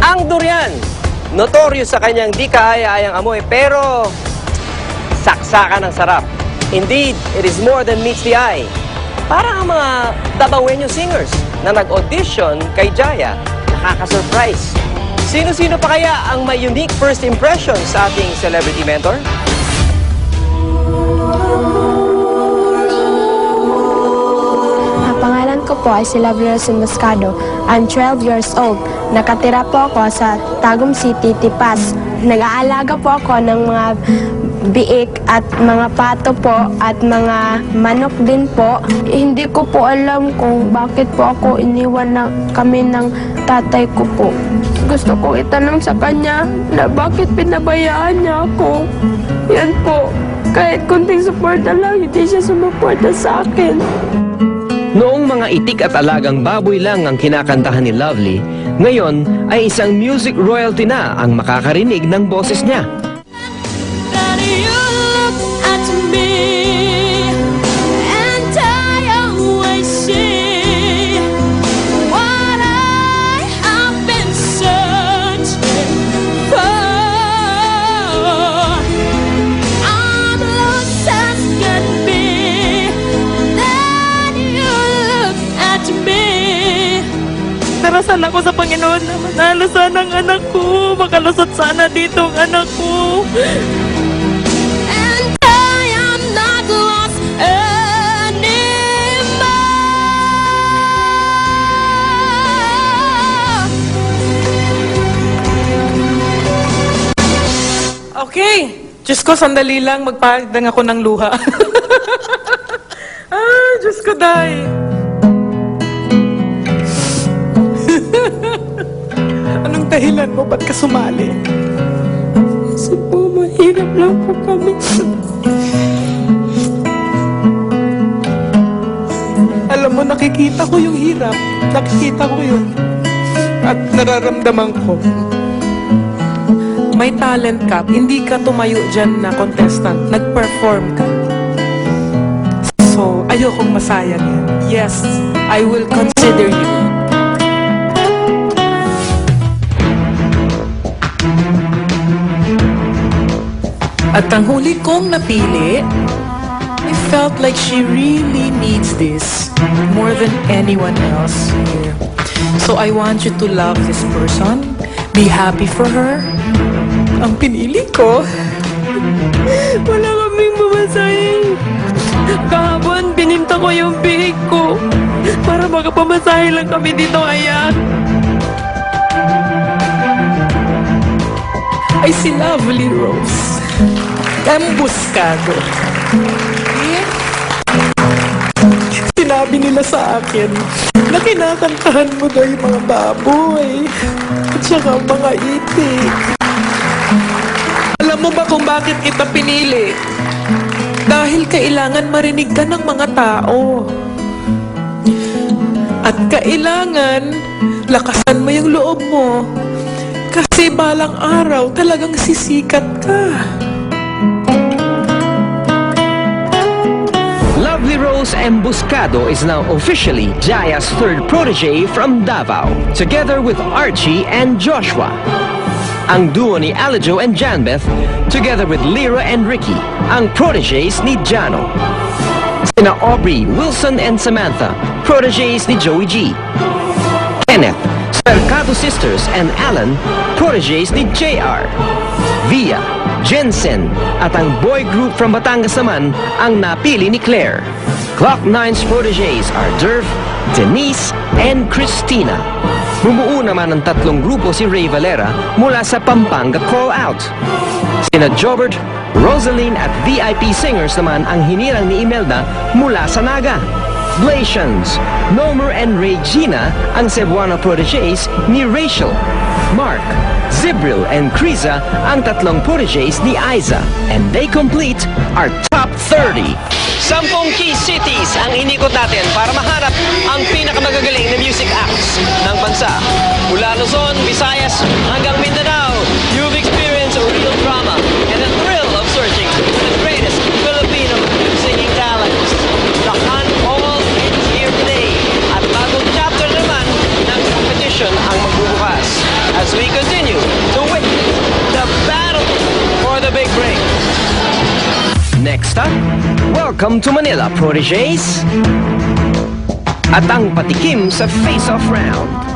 Ang durian, notorious sa kanyang di kaaya-ayang amoy, pero saksakan ng sarap. Indeed, it is more than meets the eye. Parang ang mga Dabawenyo singers na nag-audition kay Jaya, nakaka-surprise. Sino-sino pa kaya ang may unique first impression sa ating celebrity mentor? Ang pangalan ko po ay si Lovely Rose Emboscado. I'm 12 years old. Nakatira po ako sa Tagum City, Tipas. Nag-aalaga po ako ng mga biik at mga pato po at mga manok din po. Hindi ko po alam kung bakit po ako iniwan na kami ng tatay ko po. Gusto ko itanong sa kanya na bakit pinabayaan niya ako. Yan po. Kahit kunting suporta lang, hindi siya sumuporta sa akin. Noong mga itik at alagang baboy lang ang kinakantahan ni Lovely, ngayon ay isang music royalty na ang makakarinig ng boses niya. Darasal ako sa Panginoon na manalo sana ang anak ko. Makalusot sana dito ang anak ko. And I am not lost anymore. Okay. Diyos ko, sandali lang. Magpahagdang ako ng luha. Diyos ko, day. Anong dahilan mo? Ba't ka sumali? Kasi po, mahirap lang po kami. Alam mo, nakikita ko yung hirap. Nakikita ko yun. At nararamdaman ko. May talent ka. Hindi ka tumayo dyan na contestant. Nag-perform ka. So, ayokong masayang yan. Yes, I will consider you. At ang huli kong napili, I felt like she really needs this more than anyone else here. So I want you to love this person, be happy for her. Ang pinili ko, wala kaming mamasahe. Kahapon, bininta ko yung bihig ko para makapamasahe lang kami dito kaya. Ay si Lovely Rose Emboscado. Sinabi nila sa akin na kinakantahan mo daw yung mga baboy at saka mga itik. Alam mo ba kung bakit kita pinili? Dahil kailangan marinig ka ng mga tao. At kailangan lakasan mo yung loob mo. Kasi balang araw talagang sisikat ka. Lovely Rose Emboscado is now officially Jaya's third protege from Davao, together with Archie and Joshua. Ang duo ni Alijo and Janbeth, together with Lyra and Ricky, ang proteges ni Jano. Sina Aubrey, Wilson and Samantha, proteges ni Joey G. Kenneth, Mercado Sisters and Alan, proteges ni JR. Via, Jensen, at ang boy group from Batangas naman ang napili ni Claire. Clock 9's proteges are Derv, Denise, and Christina. Bumuo naman ng tatlong grupo si Ray Valera mula sa Pampanga Call Out. Sina Jobert, Rosaline at VIP singers naman ang hinirang ni Imelda mula sa Naga. Blations, Nomer and Regina ang Cebuano proteges ni Rachel. Mark, Zibril and Kriza ang tatlong proteges ni Aiza. And they complete our top 30. 10 key cities ang inikot natin para mahanap ang pinakamagagaling na music acts ng bansa. Mula Luzon, Visayas hanggang Mindanao, you've experienced a real drama and a thrill of searching for the greatest Filipino singing talents. The hunt all ends here today at bagong chapter naman ng competition ang magbubukas. As as we continue to witness the battle for the big break. Next up, welcome to Manila, Proteges. At ang patikim sa face-off round.